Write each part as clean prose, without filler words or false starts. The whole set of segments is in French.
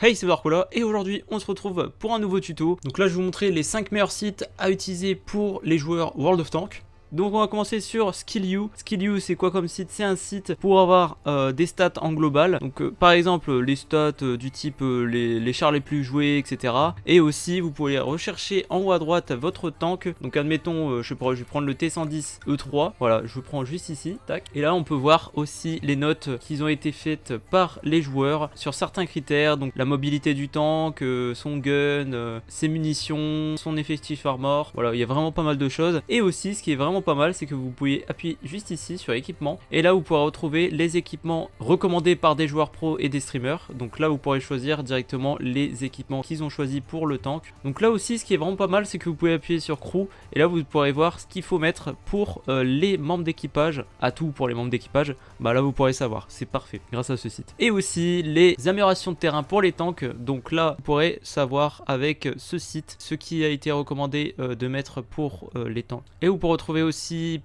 Hey, c'est Darkola et aujourd'hui on se retrouve pour un nouveau tuto. Donc là je vais vous montrer les 5 meilleurs sites à utiliser pour les joueurs World of Tanks. Donc on va commencer sur Skill-U. Skill-U c'est quoi comme site? C'est un site pour avoir des stats en global. Donc par exemple les stats du type les chars les plus joués, etc. Et aussi vous pouvez rechercher en haut à droite votre tank. Donc admettons, je vais prendre le T110 E3. Voilà, je le prends juste ici. Tac. Et là on peut voir aussi les notes qui ont été faites par les joueurs sur certains critères. Donc la mobilité du tank, son gun, ses munitions, son effectif armor. Voilà, il y a vraiment pas mal de choses. Et aussi ce qui est vraiment pas mal, c'est que vous pouvez appuyer juste ici sur équipement et là vous pourrez retrouver les équipements recommandés par des joueurs pro et des streamers. Donc là vous pourrez choisir directement les équipements qu'ils ont choisi pour le tank. Donc là aussi ce qui est vraiment pas mal, c'est que vous pouvez appuyer sur crew et là vous pourrez voir ce qu'il faut mettre pour les membres d'équipage, atout pour les membres d'équipage. Bah là vous pourrez savoir, c'est parfait grâce à ce site. Et aussi les améliorations de terrain pour les tanks. Donc là vous pourrez savoir avec ce site ce qui a été recommandé de mettre pour les tanks. Et vous pourrez retrouver aussi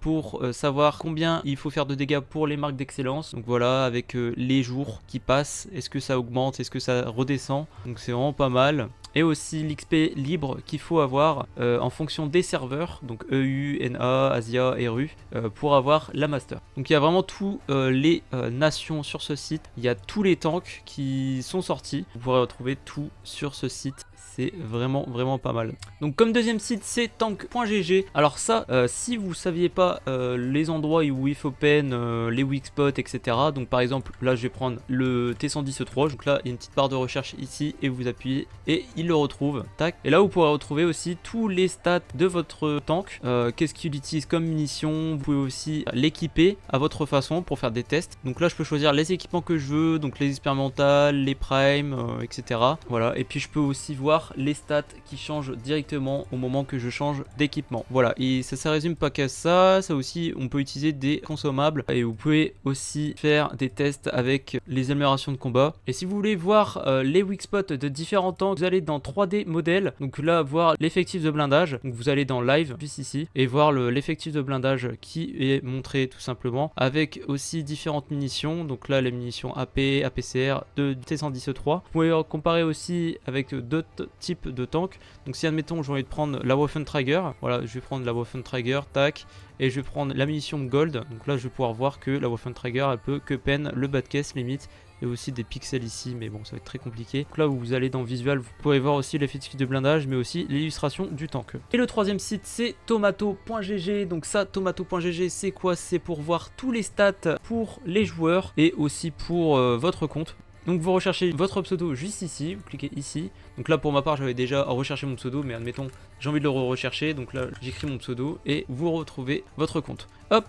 pour savoir combien il faut faire de dégâts pour les marques d'excellence. Donc voilà, avec les jours qui passent, est-ce que ça augmente, est-ce que ça redescend. Donc c'est vraiment pas mal. Et aussi l'XP libre qu'il faut avoir en fonction des serveurs, donc EU, NA, Asia et RU, pour avoir la master. Donc il y a vraiment tous les nations sur ce site, il y a tous les tanks qui sont sortis, vous pourrez retrouver tout sur ce site. C'est vraiment pas mal. Donc comme deuxième site c'est tank.gg. Alors ça si vous saviez pas les endroits où il faut pen, les weak spots, etc. Donc par exemple là je vais prendre le T110E3. Donc là il y a une petite barre de recherche ici et vous appuyez et il le retrouve. Tac. Et là vous pourrez retrouver aussi tous les stats de votre tank. Qu'est-ce qu'il utilise comme munitions. Vous pouvez aussi l'équiper à votre façon pour faire des tests. Donc là je peux choisir les équipements que je veux. Donc les expérimentales, les primes, etc. Voilà. Et puis je peux aussi voir les stats qui changent directement au moment que je change d'équipement. Voilà, et ça résume pas qu'à ça. Ça aussi, on peut utiliser des consommables et vous pouvez aussi faire des tests avec les améliorations de combat. Et si vous voulez voir les weak spots de différents tanks, vous allez dans 3D modèle. Donc là, voir l'effectif de blindage. Donc vous allez dans live, juste ici, et voir l'effectif de blindage qui est montré tout simplement, avec aussi différentes munitions. Donc là, les munitions AP, APCR de T110E3. Vous pouvez comparer aussi avec d'autres type de tank. Donc si admettons j'ai envie de prendre la Waffentrager, voilà, je vais prendre la Waffentrager, tac, et je vais prendre la munition gold. Donc là je vais pouvoir voir que la Waffentrager elle peut que pen le bas de caisse limite, et aussi des pixels ici, mais bon ça va être très compliqué. Donc là où vous allez dans visual, vous pourrez voir aussi l'effectif de blindage, mais aussi l'illustration du tank. Et le troisième site c'est tomato.gg. donc ça, tomato.gg c'est quoi? C'est pour voir tous les stats pour les joueurs et aussi pour votre compte. Donc vous recherchez votre pseudo juste ici, vous cliquez ici. Donc là pour ma part j'avais déjà recherché mon pseudo, mais admettons j'ai envie de le rechercher. Donc là j'écris mon pseudo et vous retrouvez votre compte. Hop,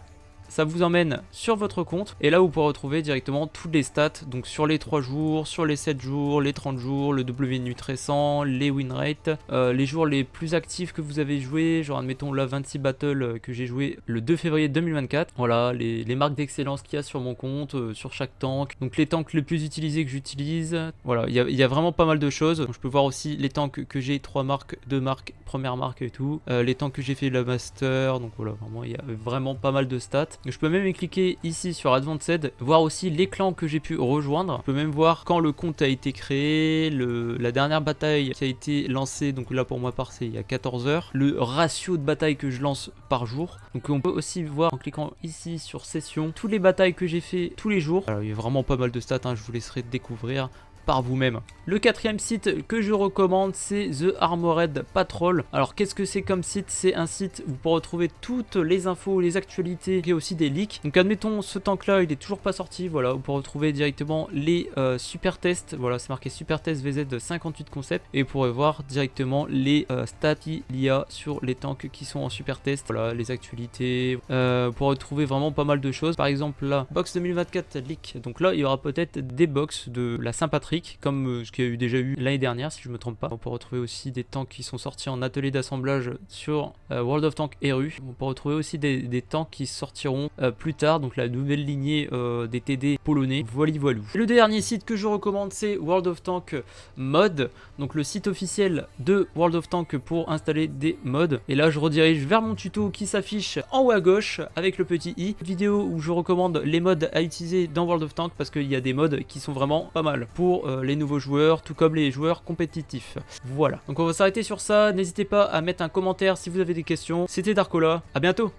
ça vous emmène sur votre compte et là vous pourrez retrouver directement toutes les stats. Donc sur les 3 jours, sur les 7 jours, les 30 jours, le WNUT récent, les win rate, les jours les plus actifs que vous avez joué. Genre admettons là 26 battles que j'ai joué le 2 février 2024. Voilà les marques d'excellence qu'il y a sur mon compte, sur chaque tank. Donc les tanks les plus utilisés que j'utilise. Voilà, il y a vraiment pas mal de choses. Donc, je peux voir aussi les tanks que j'ai, 3 marques, 2 marques, première marque et tout. Les tanks que j'ai fait la master. Donc voilà, vraiment il y a vraiment pas mal de stats. Je peux même cliquer ici sur Advanced, voir aussi les clans que j'ai pu rejoindre. Je peux même voir quand le compte a été créé, la dernière bataille qui a été lancée. Donc là pour moi part c'est il y a 14 heures. Le ratio de bataille que je lance par jour. Donc on peut aussi voir en cliquant ici sur session toutes les batailles que j'ai fait tous les jours. Alors, il y a vraiment pas mal de stats, hein, je vous laisserai découvrir par vous-même. Le quatrième site que je recommande c'est The Armored Patrol. Alors qu'est-ce que c'est comme site? C'est un site où vous pourrez retrouver toutes les infos, les actualités et aussi des leaks. Donc admettons ce tank là il est toujours pas sorti, voilà, vous pourrez retrouver directement les super tests. Voilà, c'est marqué super test VZ 58 concepts et vous pourrez voir directement les stats qu'il y a sur les tanks qui sont en super test. Voilà, les actualités, vous pourrez retrouver vraiment pas mal de choses. Par exemple là, box 2024 leak. Donc là il y aura peut-être des box de la Saint-Patrick comme ce qu'il y a déjà eu l'année dernière si je me trompe pas. On peut retrouver aussi des tanks qui sont sortis en atelier d'assemblage sur World of Tanks RU. On peut retrouver aussi des tanks qui sortiront plus tard, donc la nouvelle lignée des TD polonais. Voilou. Et le dernier site que je recommande c'est World of Tanks Mod, donc le site officiel de World of Tanks pour installer des mods. Et là je redirige vers mon tuto qui s'affiche en haut à gauche avec le petit i. Vidéo où je recommande les mods à utiliser dans World of Tanks parce qu'il y a des mods qui sont vraiment pas mal pour pour les nouveaux joueurs, tout comme les joueurs compétitifs. Voilà, donc on va s'arrêter sur ça. N'hésitez pas à mettre un commentaire si vous avez des questions. C'était Darkola, à bientôt.